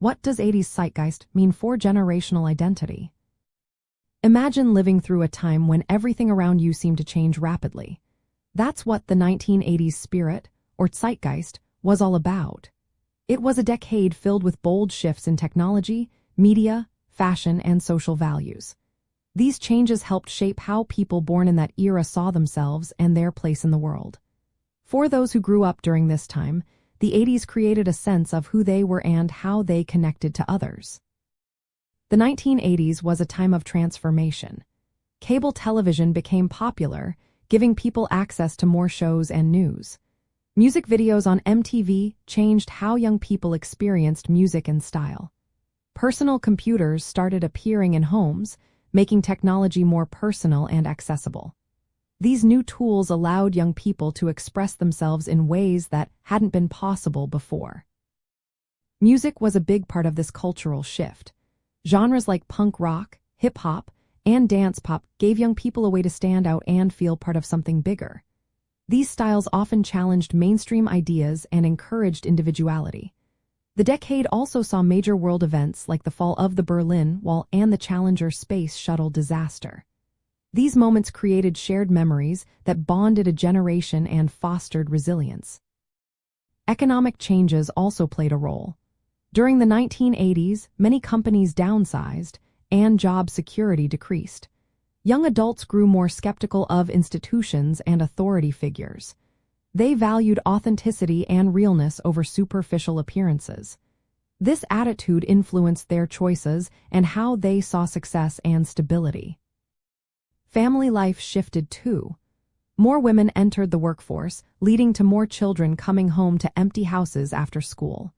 What does 80s Zeitgeist mean for generational identity? Imagine living through a time when everything around you seemed to change rapidly. That's what the 1980s spirit, or Zeitgeist, was all about. It was a decade filled with bold shifts in technology, media, fashion, and social values. These changes helped shape how people born in that era saw themselves and their place in the world. For those who grew up during this time, the 80s created a sense of who they were and how they connected to others. The 1980s was a time of transformation. Cable television became popular, giving people access to more shows and news. Music videos on MTV changed how young people experienced music and style. Personal computers started appearing in homes, making technology more personal and accessible. These new tools allowed young people to express themselves in ways that hadn't been possible before. Music was a big part of this cultural shift. Genres like punk rock, hip-hop, and dance pop gave young people a way to stand out and feel part of something bigger. These styles often challenged mainstream ideas and encouraged individuality. The decade also saw major world events like the fall of the Berlin Wall and the Challenger space shuttle disaster. These moments created shared memories that bonded a generation and fostered resilience. Economic changes also played a role. During the 1980s, many companies downsized, and job security decreased. Young adults grew more skeptical of institutions and authority figures. They valued authenticity and realness over superficial appearances. This attitude influenced their choices and how they saw success and stability. Family life shifted too. More women entered the workforce, leading to more children coming home to empty houses after school.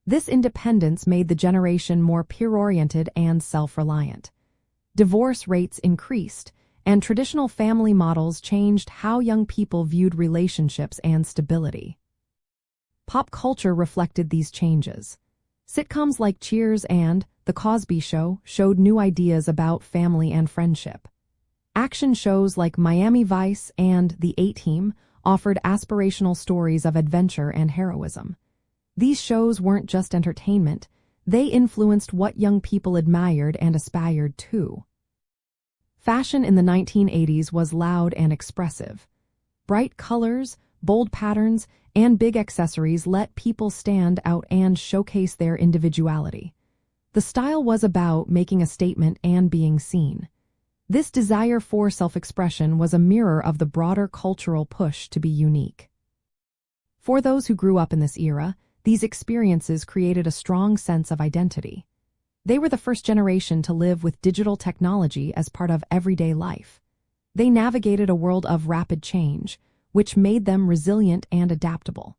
This independence made the generation more peer-oriented and self-reliant. Divorce rates increased, and traditional family models changed how young people viewed relationships and stability. Pop culture reflected these changes. Sitcoms like Cheers and The Cosby Show showed new ideas about family and friendship. Action shows like Miami Vice and The A-Team offered aspirational stories of adventure and heroism. These shows weren't just entertainment, they influenced what young people admired and aspired to. Fashion in the 1980s was loud and expressive. Bright colors, bold patterns, and big accessories let people stand out and showcase their individuality. The style was about making a statement and being seen. This desire for self-expression was a mirror of the broader cultural push to be unique. For those who grew up in this era, these experiences created a strong sense of identity. They were the first generation to live with digital technology as part of everyday life. They navigated a world of rapid change, which made them resilient and adaptable.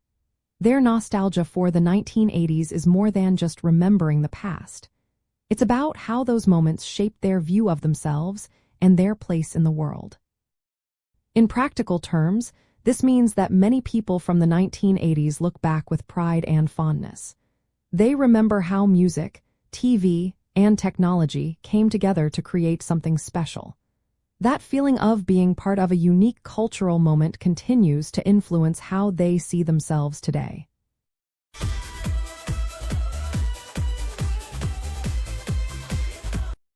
Their nostalgia for the 1980s is more than just remembering the past. It's about how those moments shaped their view of themselves and their place in the world. In practical terms, this means that many people from the 1980s look back with pride and fondness. They remember how music, TV, and technology came together to create something special. That feeling of being part of a unique cultural moment continues to influence how they see themselves today.